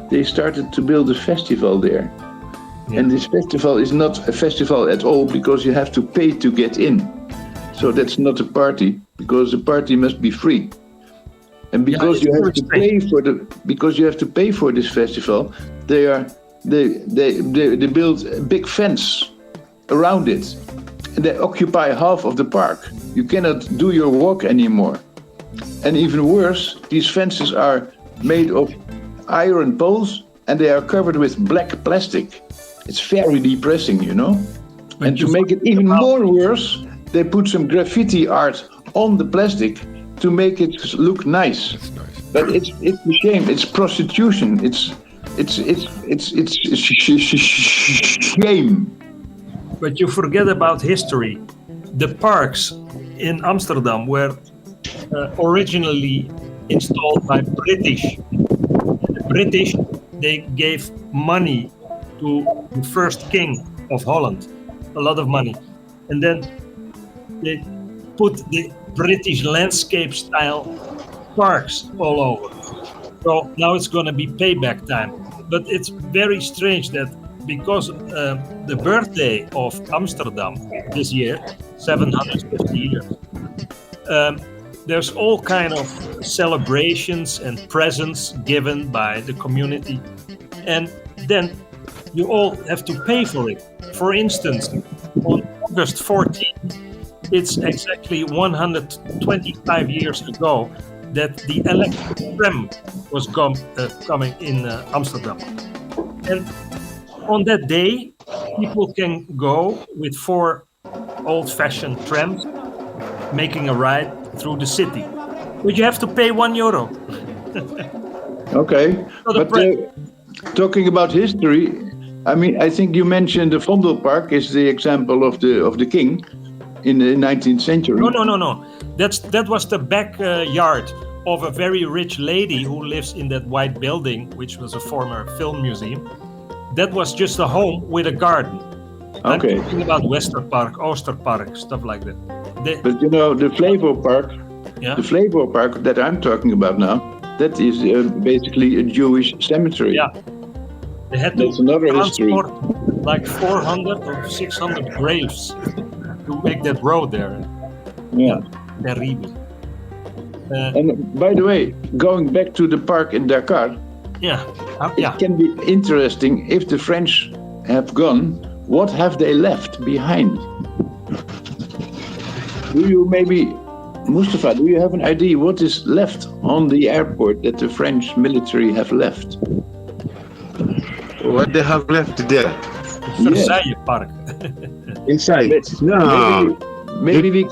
They started to build a festival there. Yeah. And this festival is not a festival at all, because you have to pay to get in. So that's not a party, because the party must be free. And because you have to pay for this festival, they build a big fence around it, and they occupy half of the park. You cannot do your walk anymore. And even worse, these fences are made of iron poles, and they are covered with black plastic. It's very depressing, you know. But and to make it even more worse, they put some graffiti art on the plastic to make it look nice. But it's a shame. It's prostitution. It's shame. But you forget about history. The parks in Amsterdam were originally installed by British. The British, they gave money to the first king of Holland, a lot of money, and then they put the British landscape style parks all over. So now it's going to be payback time. But it's very strange that because the birthday of Amsterdam this year, 750 years, there's all kind of celebrations and presents given by the community. And then you all have to pay for it. For instance, on August 14th, it's exactly 125 years ago that the electric tram was coming in Amsterdam. And on that day, people can go with 4 old-fashioned trams making a ride through the city. But you have to pay €1. Okay, but talking about history, I mean, I think you mentioned the Vondelpark is the example of the king in the 19th century. No. That was the backyard of a very rich lady who lives in that white building, which was a former film museum. That was just a home with a garden. Okay. I'm talking about Westerpark, Oosterpark, stuff like that. But you know, the Flevo Park, the Flevo Park that I'm talking about now, that is basically a Jewish cemetery. Yeah. They had to transport like 400 or 600 graves to make that road there. Yeah. Terrible. And by the way, going back to the park in Dakar, it can be interesting if the French have gone, what have they left behind? Do you maybe Mustafa, do you have an idea what is left on the airport that the French military have left? What they have left there? Versailles Park. Inside? No. Maybe we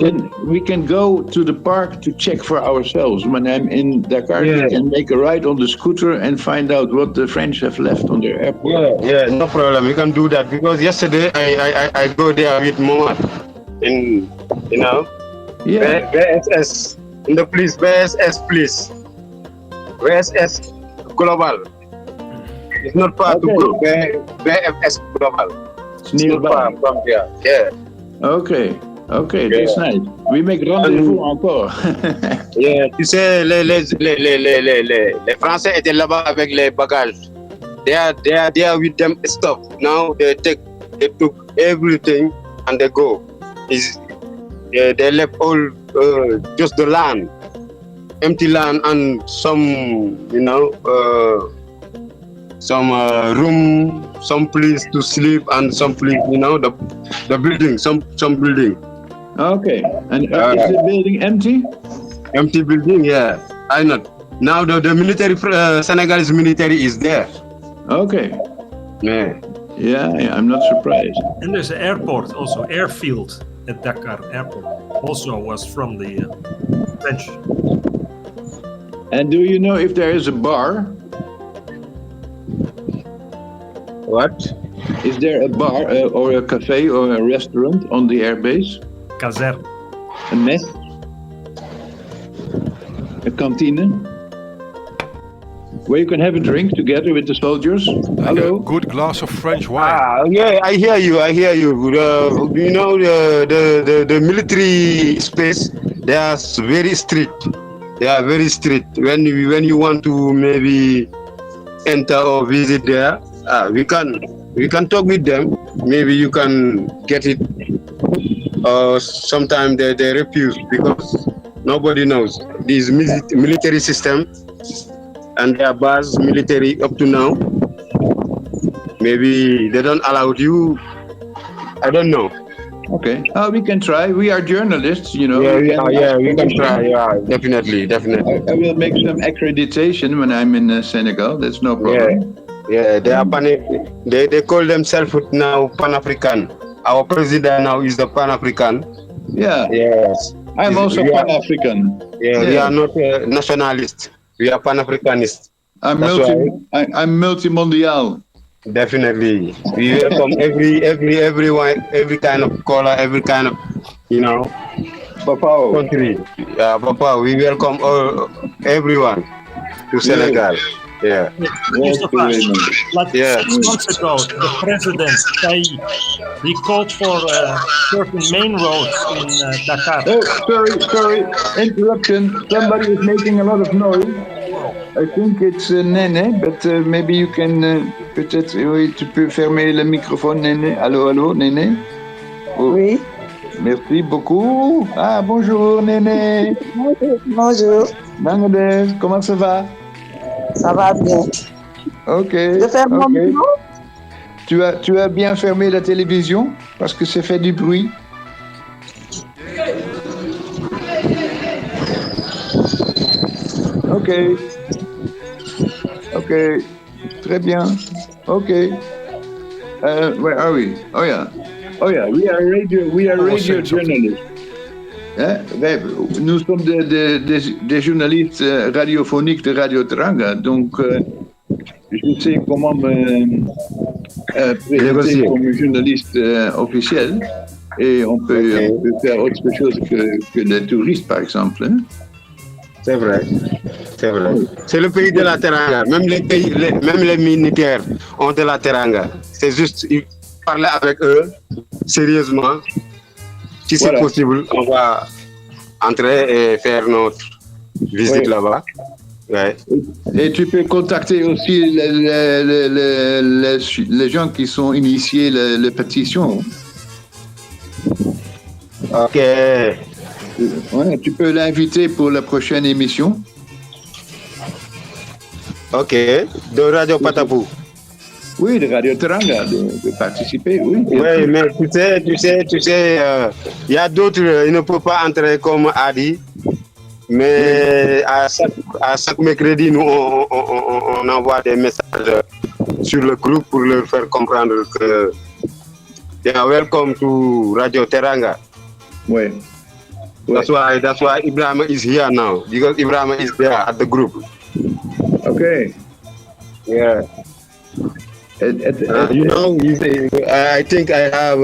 can go to the park to check for ourselves. When I'm in Dakar, we can make a ride on the scooter and find out what the French have left on their airport. Yeah, no problem. We can do that because yesterday I go there with Mohammed in VSS in the police VSS police VSS Global. It's not far to go. VFS Global. It's nearby. Not far from here. Yeah. Okay, that's nice. We make rendezvous encore. Yeah, tu sais, les Français étaient là-bas avec les bagages. They are there with them stuff. Now they took everything and they go. They left all just the land, empty land and some room, some place to sleep and some place, the building, some building. Okay, and is the building empty? Empty building, yeah. I not. Now the military, Senegalese military is there. Okay. Yeah, I'm not surprised. And there's an airport also, airfield at Dakar Airport. Also was from the French. And do you know if there is a bar? What? Is there a bar or a cafe or a restaurant on the airbase? Kazerne. A mess? A canteen? Where you can have a drink together with the soldiers? Like a good glass of French wine. Yeah, I hear you. The military space, they are very strict. When you want to maybe enter or visit there, we can talk with them. Maybe you can get it. Sometimes they refuse because nobody knows this military system and their base military up to now. Maybe they don't allow you. I don't know. Okay. We can try. We are journalists, we can try. Yeah, definitely. I will make some accreditation when I'm in Senegal. That's no problem. Yeah, they are they call themselves now Pan-African. Our president now is the Pan-African. Yeah. Yes. I'm also Pan-African. Yeah, we are not nationalists. We are Pan-Africanists. I'm multimondial. Definitely. We welcome everyone, every kind of color, every kind of, country. Papa, we welcome everyone to Senegal. Yeah. Mustafa, like 6 months ago, the president, he called for certain main roads in Dakar. Oh, sorry, interruption. Somebody is making a lot of noise. I think it's Nene, but maybe you can, peut-être, oui, tu peux fermer le microphone, Nene. Allô, Nene? Oh. Oui. Merci beaucoup. Ah, bonjour, Nene. Bonjour. Bangladesh, comment ça va? Ça va bien. Ok. Je ferme mon micro? Tu as bien fermé la télévision parce que ça fait du bruit. Ok. Très bien. Ok. Where are we? Oh yeah. We are radio journalists. Nous sommes des journalistes radiophoniques de Radio Teranga, donc je sais comment me présenter comme journaliste officiel et on peut faire autre chose que les touristes par exemple. Hein? C'est vrai. C'est le pays de la Teranga. Même les militaires ont de la Teranga. C'est juste parler avec eux sérieusement. Si c'est possible, on va entrer et faire notre visite là-bas. Ouais. Et tu peux contacter aussi les gens qui sont initiés les pétitions. Ok. Ouais, tu peux l'inviter pour la prochaine émission. Ok. De Radio Patapou. Oui, de Radio Teranga, de participer, oui. Oui, mais tu sais, il y a d'autres, ils ne peuvent pas entrer comme Adi. Mais à chaque mercredi, nous, on envoie des messages sur le groupe pour leur faire comprendre que they are welcome to Radio Teranga. Oui. That's why Ibrahim is here now, because Ibrahim is there at the group. Okay. Yeah. I think I have,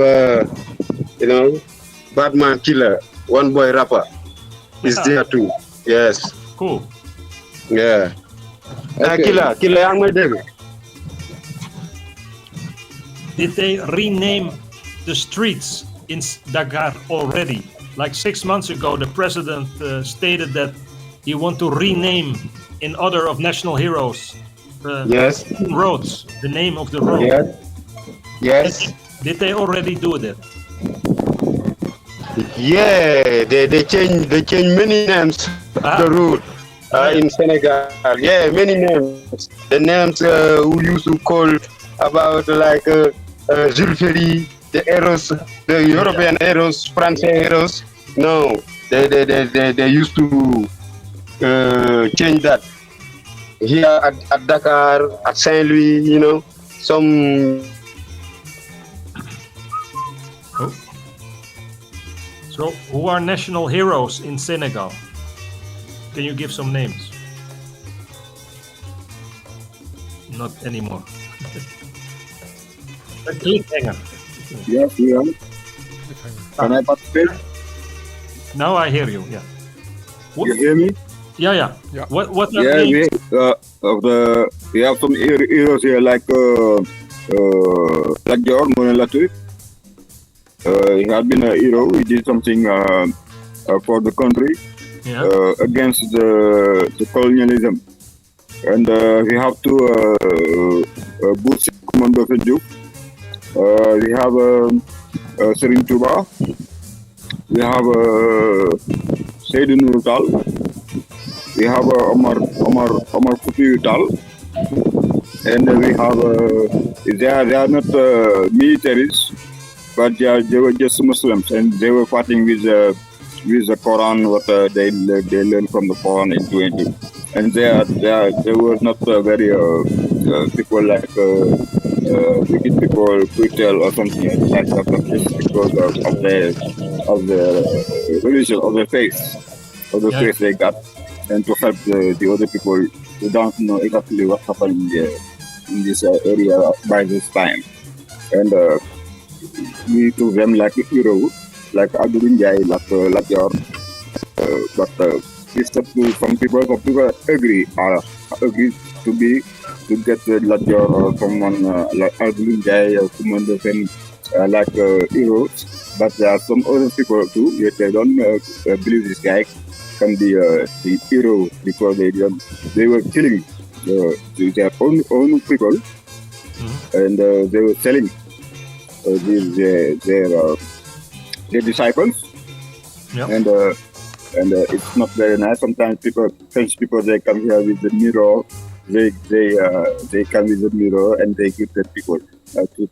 Batman Killer, one boy rapper. Is there too? Yes. Cool. Yeah. Okay. Killer, yang may dego. Did they rename the streets in Dakar already? Like 6 months ago, the president stated that he want to rename in honor of national heroes. Yes. Roads, the name of the road. Yes. Did they already do that? Yeah, they change many names of the route in Senegal. Yeah, many names. The names we used to call about like Jules Ferry, the heroes, the European heroes, French heroes. No, they used to change that. Here at Dakar, at Saint Louis, some. So, who are national heroes in Senegal? Can you give some names? Not anymore. A cliffhanger. Yes, yeah. Can I participate? Now I hear you. Yeah. You hear me? Yeah. What are Yeah, names? we have some heroes here like Dakar, Monelatu. He had been a hero. He did something for the country against the colonialism, and we have to boost Commando Fejuk. We have Serin Touba. We have Seydou Nourou Tall. We have Omar Foutiyou Tall, and we have they are not militaries. But they were just Muslims, and they were fighting with the Quran, what they learned from the Quran into it. And they were not very people like wicked people, brutal or something like that, just because of the religion, of the faith, faith they got, and to help the other people who don't know exactly what happened in this area by this time. And we took them like a hero, like Abdullah, like your, but it's up to some people agree to get Latjor or someone like Abdullah or someone like heroes. But there are some other people too, yet they don't believe this guy can be the hero because they were killing their own people, and they were selling their disciples, and it's not very nice. Sometimes French people they come here with the mirror, they come with the mirror and they give the people to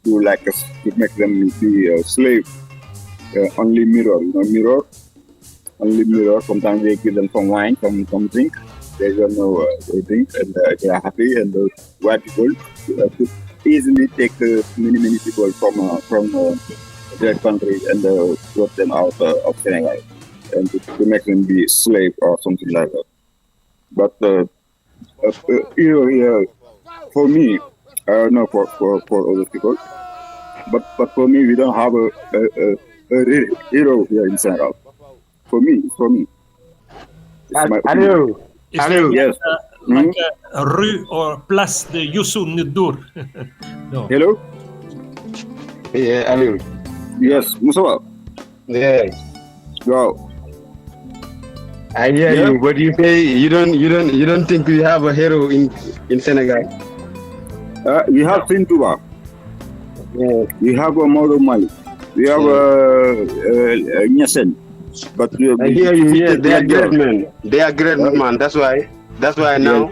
make them be a slave. Only mirror, only mirror. Sometimes they give them some wine, some drink. They don't know they drink and they are happy. And the white people could easily take many people from their country and put them out of Senegal and to make them be slave or something like that. But here, for me, no, for other people, but for me, we don't have a real hero here in Senegal. For me. Hello. Yes. Like a rue or Place de Youssou N'Dour. No. Hello. Yeah, hello. Yes, Musawa. Yeah. Wow. I hear you, but you say you don't think we have a hero in Senegal. We have Sintuba. Yeah. We have a Moro Mali. We have Nyasen. But I hear you. Yeah, they are great men. They are great man. That's why now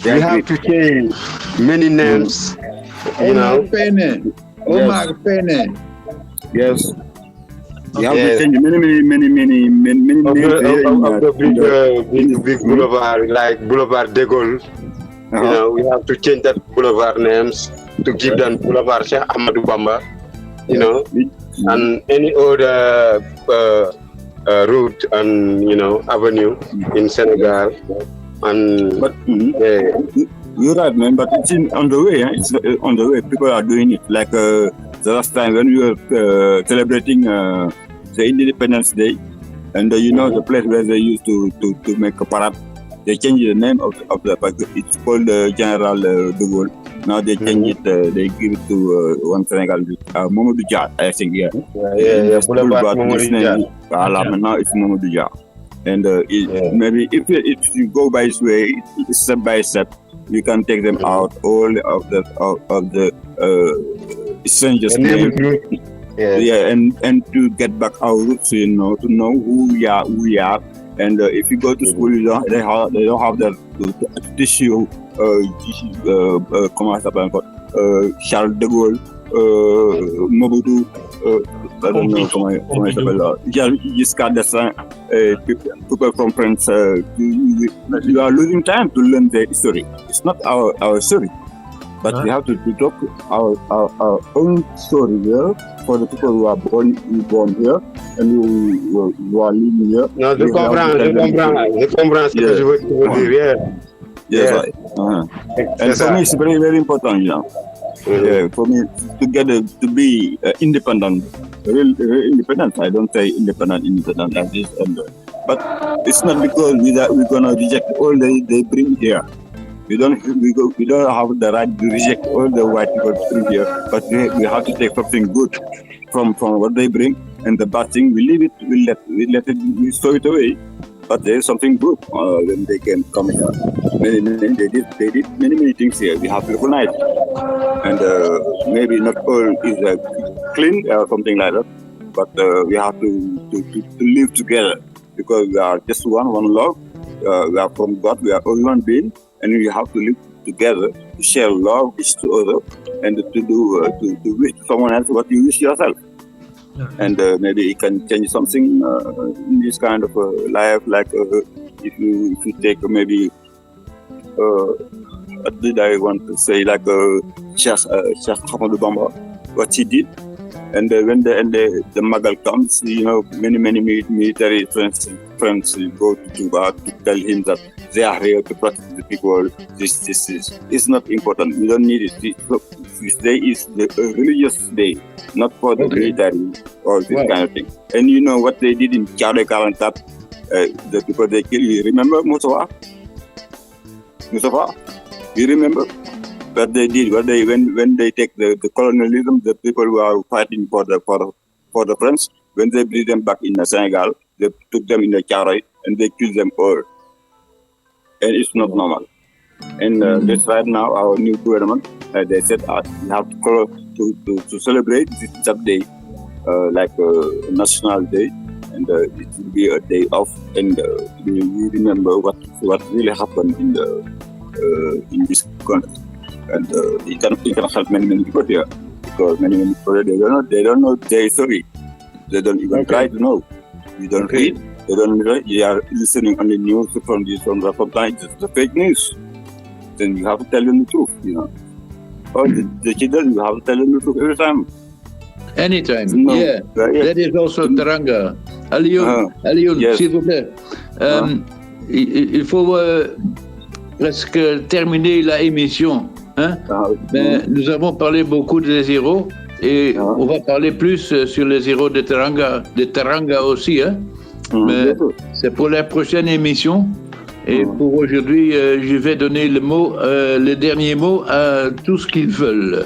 we have to change many names. Omar Pene. Yes. You have to change many big boulevard, like Boulevard de Gaulle. You know, we have to change that boulevard names to give them Boulevard Cheikh Ahmadou Bamba. You know, and any other route and avenue in Senegal. And but you're right, man. But it's on the way. It's on the way. People are doing it. Like the last time when we were celebrating the Independence Day, and the place where they used to make a parade, they changed the name of the park. It's called General de Gaulle. Now they change it. They give it to one Senegal, Mamadou Dia, I think. Yeah. Boulevard Mamadou Dia. Now it's Mamadou Dia. And maybe if you go by this way, step by step, you can take them out all of the strangers' names. And to get back our roots, to know who we are. And if you go to school, they don't have the tissue. Comment ça s'appelle encore? Charles de Gaulle, Mobutu. I don't know comment il s'appelle. Giscard d'Estaing, people from France. You are losing time to learn their history. It's not our story, but we have to talk our own story here for the people who are born here and who are living here. Non, je comprends ce que je veux dire. Yes. And for me, it's very, very important, for me to be independent, real independent. I don't say independent like this, but it's not because we're gonna reject all they bring here. We don't have the right to reject all the white people bring here, but we have to take something good from what they bring, and the bad thing we leave it. We throw it away. But there is something good when they can come here. They did many things here. We have to recognize it. And maybe not all is clean or something like that. But we have to live together because we are just one love. We are from God. We are all one being, and we have to live together to share love each to other and to wish to someone else what you wish yourself. And maybe it can change something in this kind of life. Like if you take maybe what did I want to say? Like Cheikh Ahmadou Bamba, what he did, and when the Magal comes, many military friends go to Cuba to tell him that they are here to protect the people. This is not important. We don't need it. This day is the religious day, not for the military or this kind of thing. And you know what they did in Charlie Karantat, the people they killed. You remember Mustafa? You remember what they did? When they take the colonialism, the people who are fighting for the French, when they bring them back in Senegal, they took them in the Charoy and they killed them all. And it's not normal. And that's right now our new government. They said we have to celebrate this day like a national day, and it will be a day off, and we remember what really happened in this country, and it can help many people here, because many people they don't know their history. They don't even try to know. You don't read. They don't read. You are listening only news from sometimes it's the fake news. Then you have to tell them the truth, Or the children, you have to tell them the truth every time. Anytime, yeah. That is also Teranga. Alioun, s'il vous plaît. Il faut presque terminer la émission. Nous avons parlé beaucoup des zéros et on va parler plus sur les zéros de Teranga aussi. Mais c'est pour la prochaine émission. Et pour aujourd'hui, je vais donner le dernier mot à tous qu'ils veulent.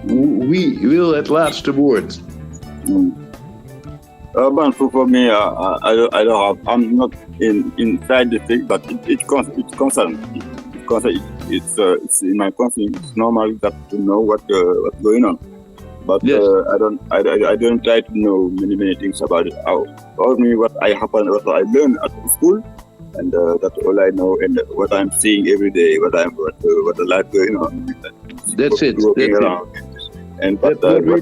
We will at last word. Urban for me, I don't have. I'm not inside the thing, but it's concerned. It's in my conscience. It's normal that to know what's going on. But I don't try to know many things about it. All me what I learned at school. And that's all I know, and what I'm seeing every day, what the life going on. That's it. And what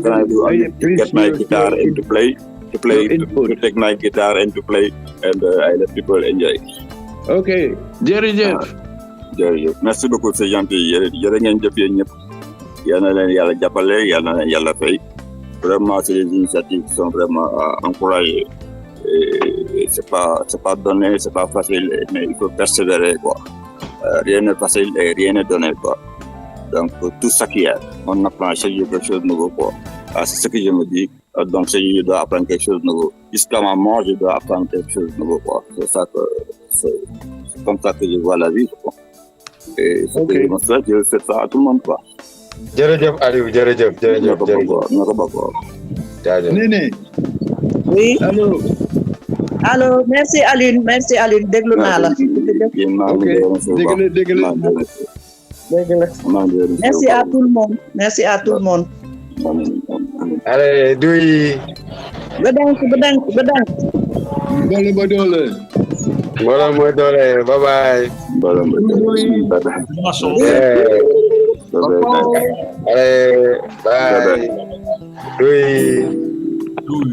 can I do? I get my guitar and to play, to play, to take my guitar and to play, and I let people enjoy. Okay, jërëjëf. Jërëjëf, merci beaucoup, c'est gentil. Jërë ngeen jëf yéen ñëpp. Yal na leen yàlla jàppale, yal na leen yàlla fay. Vraiment, c'est des initiatives qui sont vraiment encouragées. Et c'est pas donné, c'est pas facile, mais il faut persévérer, quoi. Rien n'est facile et rien n'est donné, quoi. Donc, tout ça qu'il y a, on apprend chaque jour quelque chose de nouveau, quoi. C'est ce que je me dis. Donc, je dois apprendre quelque chose de nouveau. Jusqu'à ma mort, je dois apprendre quelque chose de nouveau, quoi. C'est comme ça que je vois la vie, quoi. Et c'est que je me souhaite, je fais ça à tout le monde, quoi. Jërëjëf Aliou, jërëjëf. Néné. Oui. Allô, merci Aline déglu naa la. Dégg la. Merci à tout le monde. Allez, Douy. Bedank. Mbooloo mooy doole, bye bye. Allez, bye. Douy.